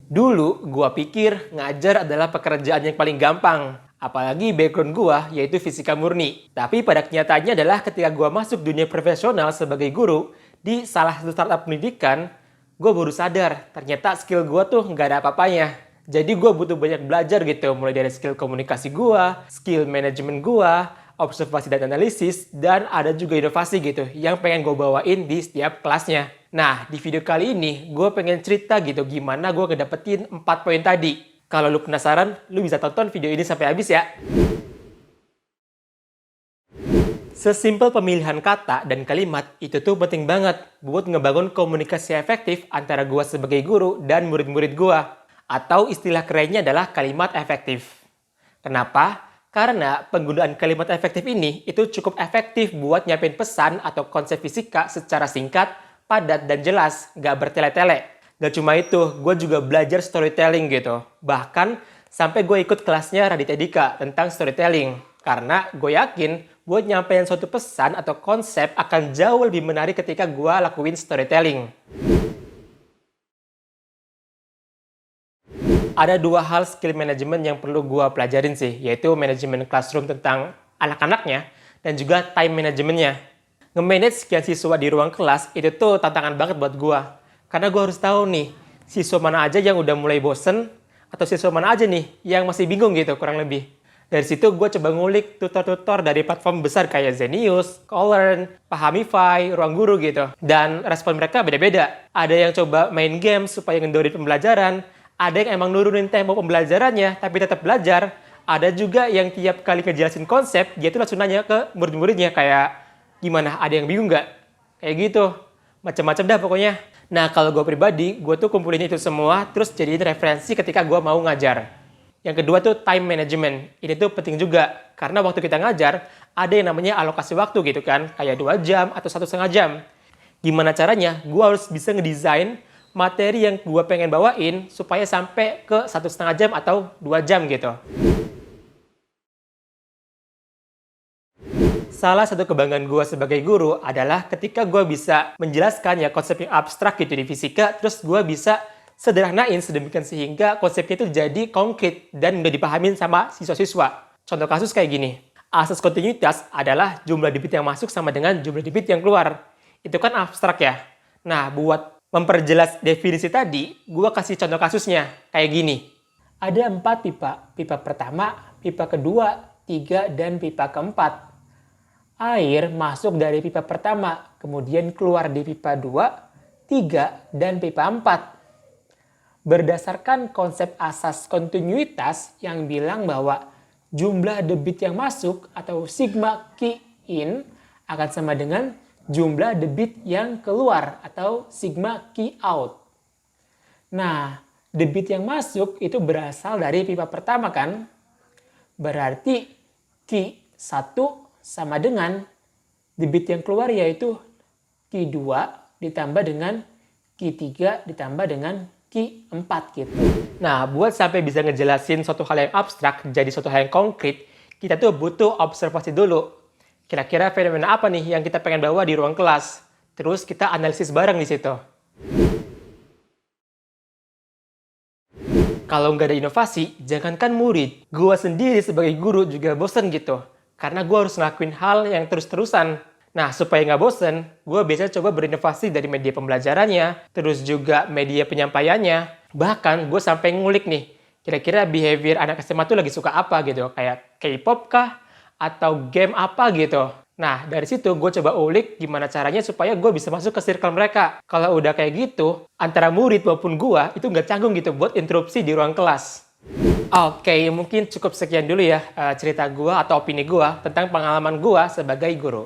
Dulu, gua pikir ngajar adalah pekerjaan yang paling gampang. Apalagi background gua yaitu fisika murni. Tapi pada kenyataannya adalah ketika gua masuk dunia profesional sebagai guru di salah satu startup pendidikan, gua baru sadar ternyata skill gua tuh nggak ada apa-apanya. Jadi gua butuh banyak belajar gitu, mulai dari skill komunikasi gua, skill manajemen gua, observasi dan analisis, dan ada juga inovasi gitu yang pengen gue bawain di setiap kelasnya. Nah, di video kali ini gue pengen cerita gitu gimana gue ngedapetin 4 poin tadi. Kalau lu penasaran, lu bisa tonton video ini sampai habis ya. Sesimpel pemilihan kata dan kalimat itu tuh penting banget buat ngebangun komunikasi efektif antara gue sebagai guru dan murid-murid gue. Atau istilah kerennya adalah kalimat efektif. Kenapa? Karena penggunaan kalimat efektif ini itu cukup efektif buat nyampein pesan atau konsep fisika secara singkat, padat, dan jelas, nggak bertele-tele. Gak cuma itu, gue juga belajar storytelling gitu. Bahkan sampai gue ikut kelasnya Raditya Dika tentang storytelling. Karena gue yakin buat nyampein suatu pesan atau konsep akan jauh lebih menarik ketika gue lakuin storytelling. Ada dua hal skill manajemen yang perlu gue pelajarin sih, yaitu manajemen classroom tentang anak-anaknya dan juga time manajemennya. Nge-manage sekian siswa di ruang kelas itu tuh tantangan banget buat gue. Karena gue harus tahu nih, siswa mana aja yang udah mulai bosen, atau siswa mana aja nih yang masih bingung gitu kurang lebih. Dari situ gue coba ngulik tutor-tutor dari platform besar kayak Zenius, Callern, Pahamify, Ruang Guru gitu. Dan respon mereka beda-beda. Ada yang coba main game supaya ngendorin pembelajaran, ada yang emang nurunin tempo pembelajarannya tapi tetap belajar. Ada juga yang tiap kali ngejelasin konsep, dia tuh langsung nanya ke murid-muridnya kayak, gimana, ada yang bingung nggak? Kayak gitu. Macam-macam dah pokoknya. Nah, kalau gue pribadi, gue tuh kumpulin itu semua, terus jadiin referensi ketika gue mau ngajar. Yang kedua tuh time management. Ini tuh penting juga, karena waktu kita ngajar, ada yang namanya alokasi waktu gitu kan, kayak 2 jam atau 1,5 jam. Gimana caranya? Gue harus bisa ngedesain materi yang gue pengen bawain supaya sampai ke 1,5 jam atau 2 jam gitu. Salah satu kebanggaan gue sebagai guru adalah ketika gue bisa menjelaskan ya konsep yang abstrak gitu di fisika, terus gue bisa sederhanain sedemikian sehingga konsepnya itu jadi konkret dan udah dipahamin sama siswa-siswa. Contoh kasus kayak gini, asas kontinuitas adalah jumlah debit yang masuk sama dengan jumlah debit yang keluar. Itu kan abstrak ya. Nah, buat memperjelas definisi tadi, gue kasih contoh kasusnya kayak gini. Ada 4 pipa, pipa pertama, pipa kedua, 3, dan pipa keempat. Air masuk dari pipa pertama, kemudian keluar di pipa 2, 3, dan pipa 4. Berdasarkan konsep asas kontinuitas yang bilang bahwa jumlah debit yang masuk atau sigma Q in akan sama dengan jumlah debit yang keluar atau sigma Q out. Nah, debit yang masuk itu berasal dari pipa pertama kan? Berarti Q1 sama dengan debit yang keluar yaitu Q2 ditambah dengan Q3 ditambah dengan Q4 gitu. Nah, buat sampai bisa ngejelasin suatu hal yang abstrak jadi suatu hal yang konkret, kita tuh butuh observasi dulu. Kira-kira fenomena apa nih yang kita pengen bawa di ruang kelas? Terus kita analisis bareng di situ. Kalau nggak ada inovasi, jangankan murid, gue sendiri sebagai guru juga bosen gitu. Karena gue harus ngelakuin hal yang terus-terusan. Nah, supaya nggak bosen, gue biasanya coba berinovasi dari media pembelajarannya, terus juga media penyampaiannya. Bahkan gue sampai ngulik nih, kira-kira behavior anak SMA tuh lagi suka apa gitu. Kayak K-pop kah? Atau game apa gitu. Nah, dari situ gue coba ulik gimana caranya supaya gue bisa masuk ke circle mereka. Kalau udah kayak gitu, antara murid maupun gue itu nggak canggung gitu buat interupsi di ruang kelas. Oke, mungkin cukup sekian dulu ya cerita gue atau opini gue tentang pengalaman gue sebagai guru.